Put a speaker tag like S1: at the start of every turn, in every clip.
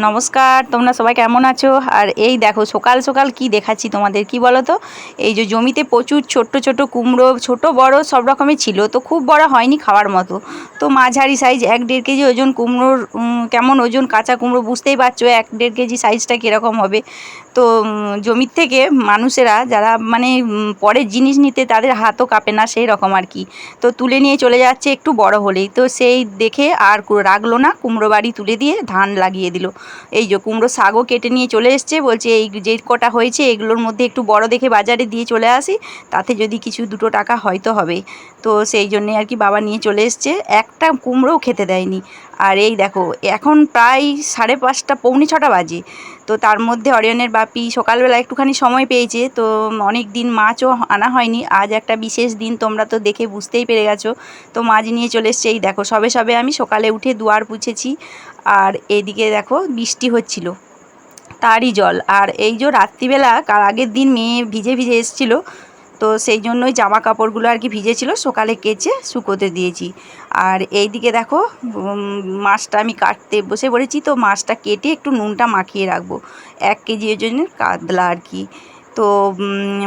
S1: নমস্কার, তোমরা সবাই কেমন আছো? আর এই দেখো সকাল সকাল কি দেখাচ্ছি তোমাদের, কি বলো তো? এই যে জমিতে প্রচুর ছোট্ট ছোট কুমড়ো, ছোট বড় সব রকমের ছিল, তো খুব বড় হয়নি খাওয়ার মতো। তো মাঝারি সাইজ 1-1.5 কেজি ওজন কুমড়োর। কেমন ওজন কাঁচা কুমড়ো বুঝতেই পারছো, 1-1.5 কেজি সাইজটা কীরকম হবে। তো জমির থেকে মানুষেরা যারা মানে পরের জিনিস নিতে তাদের হাতও কাঁপে না, সেই রকম আর কি। তো তুলে নিয়ে চলে যাচ্ছে একটু বড় হলেই, তো সেই দেখে আর রাখলো না, কুমড়ো বাড়ি তুলে দিয়ে ধান লাগিয়ে দিল। এই যে কুমড়ো শাকও কেটে নিয়ে চলে এসছে, বলছে এই যে কটা হয়েছে এগুলোর মধ্যে একটু বড় দেখে বাজারে দিয়ে চলে আসি, তাতে যদি কিছু 2 টাকা হয়তো হবে। তো সেই জন্যে আর কি বাবা নিয়ে চলে এসছে, একটা কুমড়োও খেতে দেয়নি। আর এই দেখো এখন প্রায় 5:30 পৌনে 6টা বাজে। তো তার মধ্যে অরিয়নের বাপি সকালবেলা একটুখানি সময় পেয়েছে, তো অনেক দিন মাছও আনা হয়নি, আজ একটা বিশেষ দিন, তোমরা তো দেখে বুঝতেই পেরে গেছো। তো মাছ নিয়ে চলে এসছে। এই দেখো সবে সবে আমি সকালে উঠে দুয়ার মুছেছি, আর এদিকে দেখো বৃষ্টি হচ্ছিল, তারই জল। আর এই যে রাত্রিবেলা আগের দিন মেয়ে ভিজে ভিজে এসেছিলো, তো সেই জন্যই জামা কাপড়গুলো আর কি ভিজেছিল, সকালে কেচে শুকোতে দিয়েছি। আর এই দিকে দেখো মাছটা আমি কাটতে বসে পড়েছি, তো মাছটা কেটে একটু নুনটা মাখিয়ে রাখবো। 1 কেজি ওজনের কাতলা আর কি। তো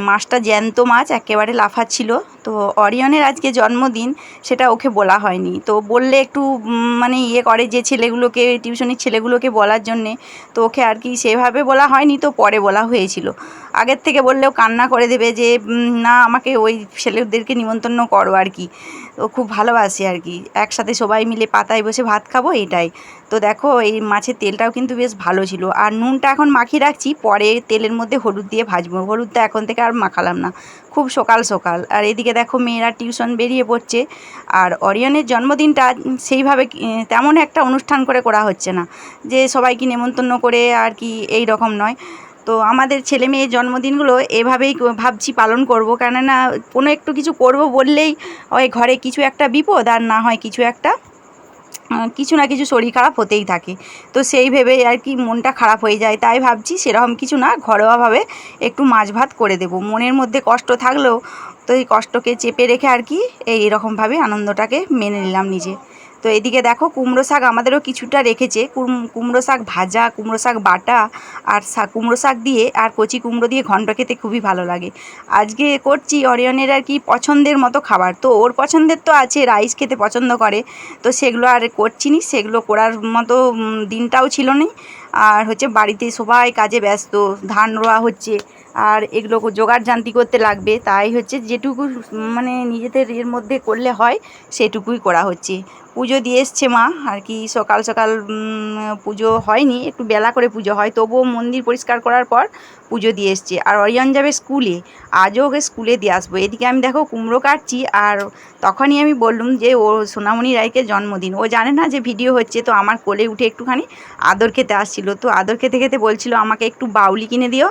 S1: মাছটা জ্যান্ত মাছ, একেবারে লাফাচ্ছিল। তো অরিয়নের আজকে জন্মদিন, সেটা ওকে বলা হয়নি, তো বললে একটু মানে ইয়ে করে যে ছেলেগুলোকে, টিউশনির ছেলেগুলোকে বলার জন্যে। তো ওকে আর কি সেভাবে বলা হয়নি, তো পরে বলা হয়েছিল। আগের থেকে বললেও কান্না করে দেবে যে না আমাকে ওই ছেলেদেরকে নিমন্ত্রণ করো আর কি। ও খুব ভালোবাসে আর কি, একসাথে সবাই মিলে পাতায় বসে ভাত খাবো এটাই। তো দেখো এই মাছের তেলটাও কিন্তু বেশ ভালো ছিল, আর নুনটা এখন মাখিয়ে রাখছি, পরে তেলের মধ্যে হলুদ দিয়ে ভাজবো। হলুদটা এখন থেকে আর মাখালাম না, খুব সকাল সকাল। আর এদিকে দেখো মেয়েরা টিউশন বেরিয়ে পড়ছে। আর অরিয়নের জন্মদিনটা সেইভাবে তেমন একটা অনুষ্ঠান করে করা হচ্ছে না, যে সবাইকে নেমন্তন্ন করে আর কি, এই রকম নয়। তো আমাদের ছেলে মেয়ের জন্মদিনগুলো এভাবেই ভাবছি পালন করব, কেননা কোনো একটু কিছু করব বললেই ওই ঘরে কিছু একটা বিপদ, আর না হয় কিছু না কিছু শরীর খারাপ হতেই থাকে। তো সেই ভেবেই আর কি মনটা খারাপ হয়ে যায়, তাই ভাবছি সেরকম কিছু না, ঘরোয়াভাবে একটু মাছ ভাত করে দেব। মনের মধ্যে কষ্ট থাকলেও তো এই কষ্টকে চেপে রেখে আর কি এইরকমভাবে আনন্দটাকে মেনে নিলাম নিজে। তো এদিকে দেখো কুমড়ো শাক আমাদেরও কিছুটা রেখেছে, কুমড়ো শাক ভাজা, কুমড়ো শাক বাটা, আর কুমড়ো শাক দিয়ে আর কচি কুমড়ো দিয়ে ঘন্ট খেতে খুবই ভালো লাগে। আজকে করছি অরিয়নের আর কি পছন্দের মতো খাবার, তো ওর পছন্দের তো আছে, রাইস খেতে পছন্দ করে। তো সেগুলো আর করছি নি, সেগুলো করার মতো দিনটাও ছিল না। আর হচ্ছে বাড়িতে সবাই কাজে ব্যস্ত, ধান রোয়া হচ্ছে, আর এগুলো জোগাড় জান্তি করতে লাগবে, তাই হচ্ছে যেটুকু মানে নিজেদের এর মধ্যে করলে হয় সেটুকুই করা হচ্ছে। পুজো দিয়ে এসছে মা আর কি, সকাল সকাল পুজো হয়নি, একটু বেলা করে পুজো হয়, তবুও মন্দির পরিষ্কার করার পর পুজো দিয়ে এসছে। আর অরিয়ন যাবে স্কুলে, আজও ওকে স্কুলে দিয়ে আসবো। এদিকে আমি দেখো কুমড়ো কাটছি, আর তখনই আমি বললুম যে ও সোনামণি রায়কে জন্মদিন, ও জানে না যে ভিডিও হচ্ছে, তো আমার কোলে উঠে একটুখানি আদর খেতে আসছিল। তো আদর খেতে খেতে বলছিল আমাকে একটু বাউলি কিনে দিও,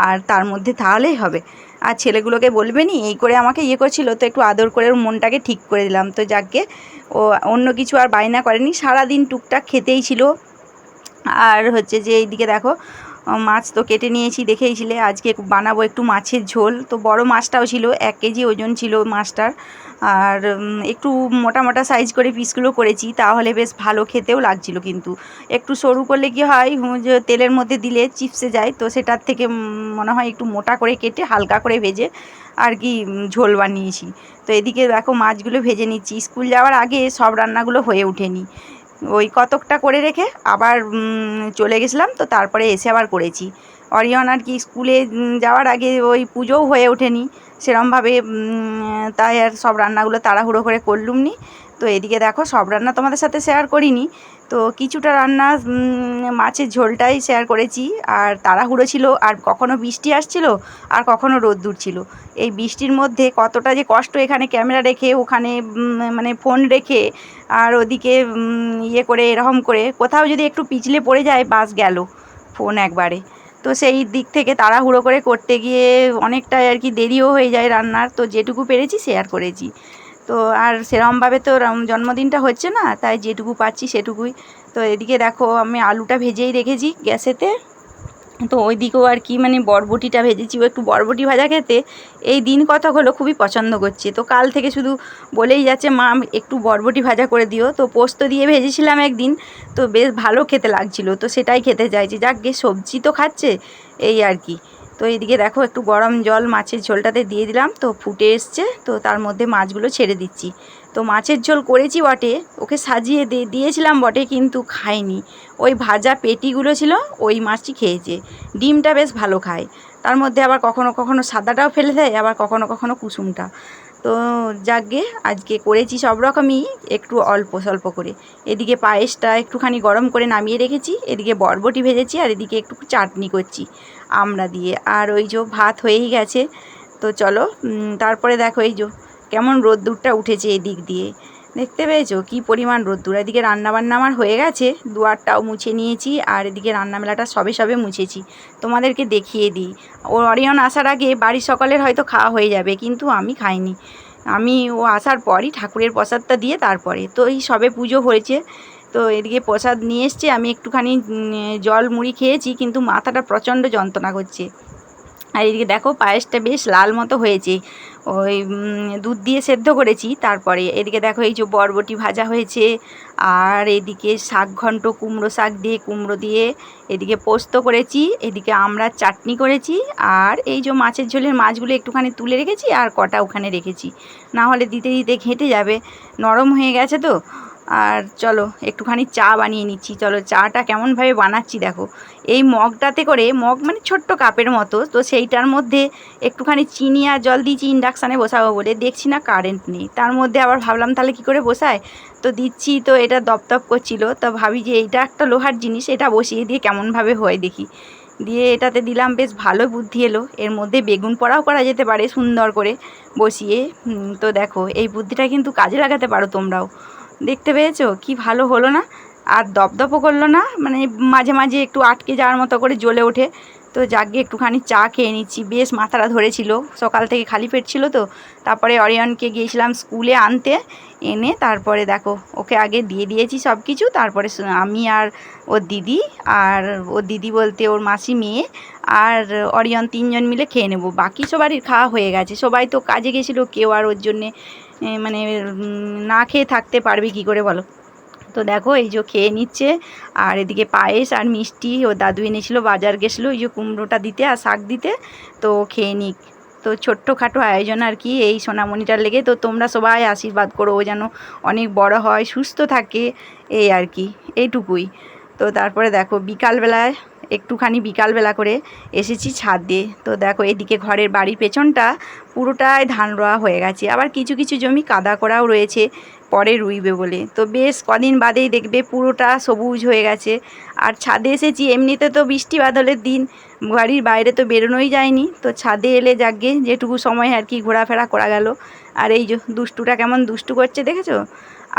S1: আর তার মধ্যে তাহলেই হবে, আর ছেলেগুলোকে বলবে নি, এই করে আমাকে ইয়ে করছিল। তো একটু আদর করে ওর মনটাকে ঠিক করে দিলাম। তো যাকে ও অন্য কিছু আর বায়না করেনি, সারাদিন টুকটাক খেতেই ছিল। আর হচ্ছে যে এইদিকে দেখো মাছ তো কেটে নিয়েছি, দেখেইছিলে। আজকে বানাবো একটু মাছের ঝোল, তো বড় মাছটাও ছিল, 1 কেজি ওজন ছিল মাছটার। আর একটু মোটা মোটা সাইজ করে পিসগুলো করেছি, তাহলে বেশ ভালো খেতেও লাগছিল। কিন্তু একটু সরু করলে কি হয়, যে তেলের মধ্যে দিলে চিপসে যায়, তো সেটার থেকে মনে হয় একটু মোটা করে কেটে হালকা করে ভেজে আর কি ঝোল বানিয়েছি। তো এদিকে দেখো মাছগুলো ভেজে নিচ্ছি, স্কুল যাওয়ার আগে সব রান্নাগুলো হয়ে ওঠেনি, ওই কতকটা করে রেখে আবার চলে গেছিলাম, তো তারপরে এসে আবার করেছি। অরিয়ন আর কি স্কুলে যাওয়ার আগে ওই পুজোও হয়ে ওঠেনি সেরমভাবে, তাই আর সব রান্নাগুলো তাড়াহুড়ো করে করলুম নি। তো এদিকে দেখো সব রান্না তোমাদের সাথে শেয়ার করিনি, তো কিছুটা রান্না মাছের ঝোলটাই শেয়ার করেছি। আর তাড়াহুড়ো ছিল, আর কখনো বৃষ্টি আসছিল, আর কখনো রোদ্দুর ছিল। এই বৃষ্টির মধ্যে কতটা যে কষ্ট, এখানে ক্যামেরা রেখে ওখানে মানে ফোন রেখে, আর ওদিকে ইয়ে করে এরকম করে কোথাও যদি একটু পিছলে পড়ে যায় বাস গেল ফোন একবারে। তো সেই দিক থেকে তাড়াহুড়ো করে করতে গিয়ে অনেকটাই আর কি দেরিও হয়ে যায় রান্নার, তো যেটুকু পেরেছি শেয়ার করেছি। তো আর সেরমভাবে তো জন্মদিনটা হচ্ছে না, তাই যেটুকু পাচ্ছি সেটুকুই। তো এদিকে দেখো আমি আলুটা ভেজেই রেখেছি গ্যাসেতে, তো ওই দিকেও আর কি মানে বরবটিটা ভেজেছি, ও একটু বরবটি ভাজা খেতে এই দিন কতক হলো খুবই পছন্দ করছে। তো কাল থেকে শুধু বলেই যাচ্ছে মা একটু বরবটি ভাজা করে দিও। তো পোস্ত দিয়ে ভেজেছিলাম একদিন, তো বেশ ভালো খেতে লাগছিলো, তো সেটাই খেতে চাইছি। যাক গে সবজি তো খাচ্ছে, এই আর কি। তো এইদিকে দেখো একটু গরম জল মাছের ঝোলটাতে দিয়ে দিলাম, তো ফুটে এসছে, তো তার মধ্যে মাছগুলো ছেড়ে দিচ্ছি। তো মাছের ঝোল করেছি বটে, ওকে সাজিয়ে দিয়েছিলাম বটে, কিন্তু খায়নি। ওই ভাজা পেটিগুলো ছিল, ওই মাছটি খেয়েছে। ডিমটা বেশ ভালো খায়, তার মধ্যে আবার কখনো কখনো সাদাটাও ফেলে দেয়, আবার কখনো কখনো কুসুমটা। তো যাকগে আজকে করেছি সব রকমই একটু অল্প স্বল্প করে। এদিকে পায়েসটা একটুখানি গরম করে নামিয়ে রেখেছি, এদিকে বরবটি ভেজেছি, আর এদিকে একটু চাটনি করছি আমড়া দিয়ে। আর ওই যে ভাত হয়েই গেছে। তো চলো তারপরে দেখো এই যে কেমন রোদ্দুরটা উঠেছে এদিক দিয়ে, দেখতে পেয়েছো কী পরিমাণ রোদ্দুর। এদিকে রান্নাবান্না আমার হয়ে গেছে, দুয়ারটাও মুছে নিয়েছি, আর এদিকে রান্নামেলাটা সবে সবে মুছেছি। তোমাদেরকে দেখিয়ে দিই, ও অরিয়ন আসার আগে বাড়ির সকলের হয়তো খাওয়া হয়ে যাবে, কিন্তু আমি খাইনি। আমি ও আসার পরই ঠাকুরের প্রসাদটা দিয়ে তারপরে, তো এই সবে পুজো হয়েছে। তো এদিকে প্রসাদ নিয়ে এসছে, আমি একটুখানি জল মুড়ি খেয়েছি, কিন্তু মাথাটা প্রচণ্ড যন্ত্রণা করছে। আর এদিকে দেখো পায়েসটা বেশ লাল মতো হয়েছে, ওই দুধ দিয়ে সেদ্ধ করেছি। তারপরে এদিকে দেখো এই যে বরবটি ভাজা হয়েছে, আর এদিকে শাক ঘন্ট, কুমড়ো শাক দিয়ে কুমড়ো দিয়ে, এদিকে পোস্ত করেছি, এদিকে আমড়ার চাটনি করেছি, আর এই যে মাছের ঝোলের মাছগুলো একটুখানি তুলে রেখেছি, আর কটা ওখানে রেখেছি, না হলে দিতে দিতে ঘেঁটে যাবে, নরম হয়ে গেছে তো। আর চলো একটুখানি চা বানিয়ে নিচ্ছি। চলো চাটা কেমনভাবে বানাচ্ছি দেখো। এই মগটাতে করে, মগ মানে ছোট্ট কাপের মতো, তো সেইটার মধ্যে একটুখানি চিনি আর জল দিয়েছি ইন্ডাকশানে বসাবো বলে, দেখছি না কারেন্ট নেই, তার মধ্যে আবার ভাবলাম তাহলে কী করে বসায়। তো দিচ্ছি, তো এটা দপদপ করছিল, তো ভাবি যে এইটা একটা লোহার জিনিস, এটা বসিয়ে দিয়ে কেমনভাবে হয় দেখি। দিয়ে এটাতে দিলাম, বেশ ভালো বুদ্ধি এলো। এর মধ্যে বেগুন পোড়াও করা যেতে পারে সুন্দর করে বসিয়ে। তো দেখো এই বুদ্ধিটা কিন্তু কাজে লাগাতে পারো তোমরাও। দেখতে পেয়েছো কি ভালো হলো না? আর দপদপও করলো না, মানে মাঝে মাঝে একটু আটকে যাওয়ার মতো করে জ্বলে ওঠে। তো যাকে একটুখানি চা খেয়ে নিচ্ছি, বেশ মাথাটা ধরেছিল, সকাল থেকে খালি পেট ছিল তো। তারপরে অরিয়নকে গিয়েছিলাম স্কুলে আনতে, এনে তারপরে দেখো ওকে আগে দিয়ে দিয়েছি সব কিছু, তারপরে আমি আর ওর দিদি, আর ওর দিদি বলতে ওর মাসি মেয়ে আর অরিয়ন তিনজন মিলে খেয়ে নেবো। বাকি সবারই খাওয়া হয়ে গেছে, সবাই তো কাজে গেছিলো, কেউ আর ওর জন্যে মানে না খেয়ে থাকতে পারবে কি করে বলো। তো দেখো এই যে খেয়ে নিচ্ছে, আর এদিকে পায়েস আর মিষ্টি ও দাদু এনেছিলো, বাজার গেছিলো এই যে কুমড়োটা দিতে আর শাক দিতে, তো খেয়ে নিক। তো ছোট্টখাটো আয়োজন আর কি এই সোনামণিটার লেগে। তো তোমরা সবাই আশীর্বাদ করো, ও যেন অনেক বড় হয়, সুস্থ থাকে, এই আর কি, এইটুকুই। তো তারপরে দেখো বিকালবেলায় একটুখানি বিকালবেলা করে এসেছি ছাদে। তো দেখো এদিকে ঘরের বাড়ির পেছনটা পুরোটাই ধান রোয়া হয়ে গেছে, আবার কিছু কিছু জমি কাদা করাও রয়েছে, পরে রুইবে বলে। তো বেশ কদিন বাদেই দেখবে পুরোটা সবুজ হয়ে গেছে। আর ছাদে এসেছি, এমনিতে তো বৃষ্টি বাদলের দিন, বাড়ির বাইরে তো বেরোনোই যায়নি, তো ছাদে এলে যাকগে যেটুকু সময় আর কি ঘোরাফেরা করা গেল। আর এই যে দুষ্টুটা কেমন দুষ্টু করছে দেখেছো।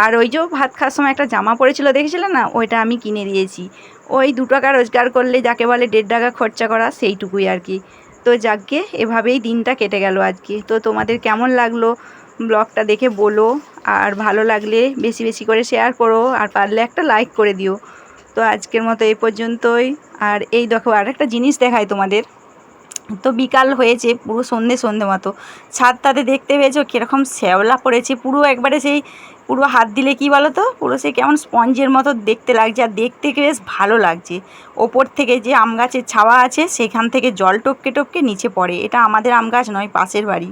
S1: আর ওই যে ভাত খাওয়ার সময় একটা জামা পড়েছিল দেখেছিলে না, ওইটা আমি কিনে দিয়েছি। ওই 2 টাকা রোজগার করলে যাকে বলে 1.5 টাকা খরচা করা, সেইটুকুই আর কি। তো যাকগে এভাবেই দিনটা কেটে গেল আজকে। তো তোমাদের কেমন লাগলো ব্লগটা দেখে বলো, আর ভালো লাগলে বেশি বেশি করে শেয়ার করো, আর পারলে একটা লাইক করে দিও। তো আজকের মতো এই পর্যন্তই। আর এই দেখো আর একটা জিনিস দেখাই তোমাদের। তো বিকাল হয়েছে, পুরো সন্ধে সন্ধে মতো, ছাদটাতে দেখতে পেয়েছো কীরকম শ্যাওলা পড়েছে, পুরো একবারে সেই পুরো হাত দিলে কি বলো তো, পুরো সেই কেমন স্পঞ্জের মতো দেখতে লাগছে, আর দেখতে বেশ ভালো লাগছে। ওপর থেকে যে আম গাছের ছাওয়া আছে সেখান থেকে জল টপকে টপকে নিচে পড়ে, এটা আমাদের আম গাছ নয়, পাশের বাড়ি।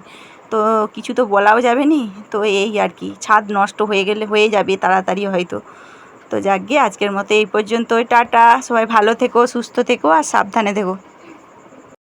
S1: তো কিছু তো বলাও যাবে নি। তো এই আর কি, ছাদ নষ্ট হয়ে গেলে হয়ে যাবে তাড়াতাড়ি হয়তো। তো যাক গিয়ে আজকের মতো এই পর্যন্তই, টাটা, সবাই ভালো থেকো, সুস্থ থেকো, আর সাবধানে থেকো।